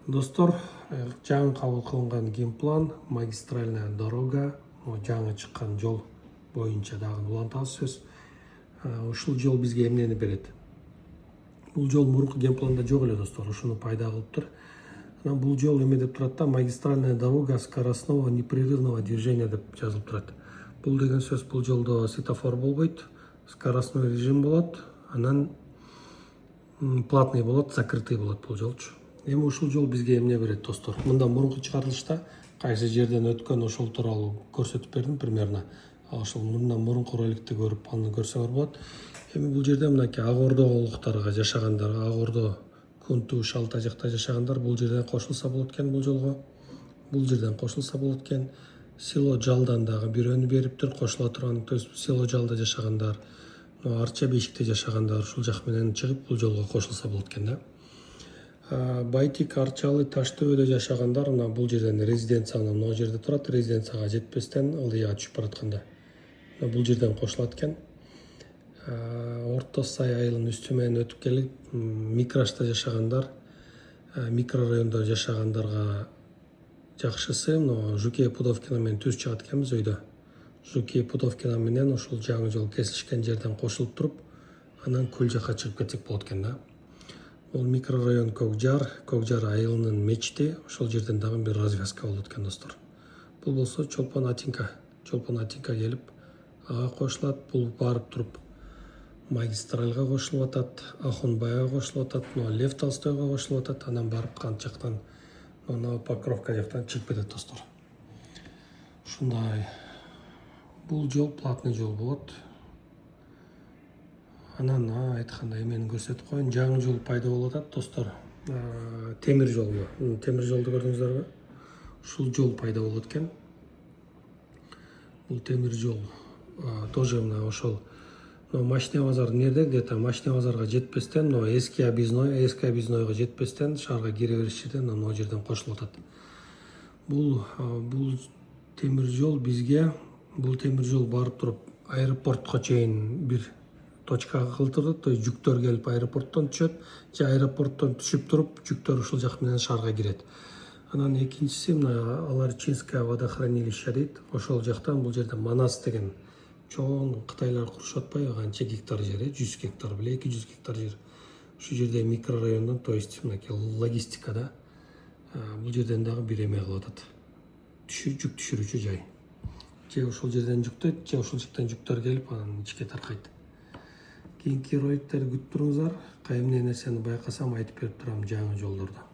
Достор, жаңы кабыл кылынган генплан, магистральная дорога, жаңы чыккан жол боюнча дагы улантабыз сөз. Ушул жол бизге эмнени берет? Бул жол мурунку генпланда жок эле достор, ушуну пайда кылыптыр. Анан бул жол эме деп турат да, магистральная дорога скоростного непрерывного движения деп жазылып турат. Бул деген сөз, бул жолдо светофор болбойт, скоростной режим болот, анан платный болот, закрытый болот бул жолчу. Эми ушул жол бизге эмне берет достор? Мында мурунку чыгарылышта кайсы жерден өткөн ошол тууралуу көрсөтүп бердим примерно. Ошол мындан мурунку роликти көрүп аны көрсөңөр болот. Эми бул жерде мынакей ак ордо олуктарга жашагандар, ак ордо, Кунту, Шалта жакта жашагандар бул жерден кошулса болот экен бул жолго. Бул жерден кошулса болот экен. Село Жалдан дагы бирөөнү бериптир, кошула турган. То есть село Жалда жашагандар, Арча Бешикте жашагандар ушул жак менен чыгып бул жолго кошулса болот экен да. Байтик, Арчалы, Таштөбөдө жашагандар мына бул жерден резиденцияны могу жерде турат, резиденцияга жетпестен ылдыйга түшүп баратканда бул жерден кошулат экен. Орто Сай айылынын үстү менен өтүп келип, Микрашта жашагандар, микрорайондо жашагандарга жакшысы мына Жуке Пудовкина менен түз чыгат экенбиз өйдө. Жуке Пудовкина менен ушул жаңы жол кесилишкен жерден кошулуп туруп, анан көл жака чыгып кетсек болот экен да. Бул микрорайон Көкжар айылынын мечити, ошол жерден дагы бир развязка болот экен достор. Бул болсо Чолпон Атинка келип ага кошулат, бул барып туруп магистральга кошулуп атат, Ахунбайга кошулуп атат, Лев Толстойго кошулуп атат, анан барып кант жактан Покровка жактан чыгып кетет достор. Ушундай. Бул жол платный жол болот. Анан айткандай эмени көрсөтүп коеюн, жаңы жол пайда болуп атат достор. Темир жолу. Темир жолду көрдүңүздөрбү? Ушул жол пайда болот экен. Бул темир жол тоже мына ошол Машина базар нерде, где-то Машина базарга жетпестен, эски объезднойго жетпестен шаарга кире бериш жерден могу жерден кошулуп атат. Бул темир жол бизге, бул темир жол барып туруп аэропортко чейин бир точкага кылдырат, то есть жүктөр келип аэропорттон түшөт, же аэропорттон түшүп туруп жүктөр ушул жак менен шаарга кирет. Анан экинчиси мына Аларчинское водохранилище дейт. Ошол жактан бул жерде Манас деген чоң кытайлар курушуп атпайбы, канча гектар жер, 100 гектар беле 200 гектар жер. Ушул жерде микрорайондон, то есть мынакей логистикада бул жерден дагы бир эме кылып атат. Жүк түшүрүүчү жай. Же ушул жерден жүктөйт, же ушул жактан жүктөр келип анан ичке таркайт. Кийинки роликтерди күтүп туруңуздар. Эмне нерсени байкасам айтып берип турам жаңы жолдорду.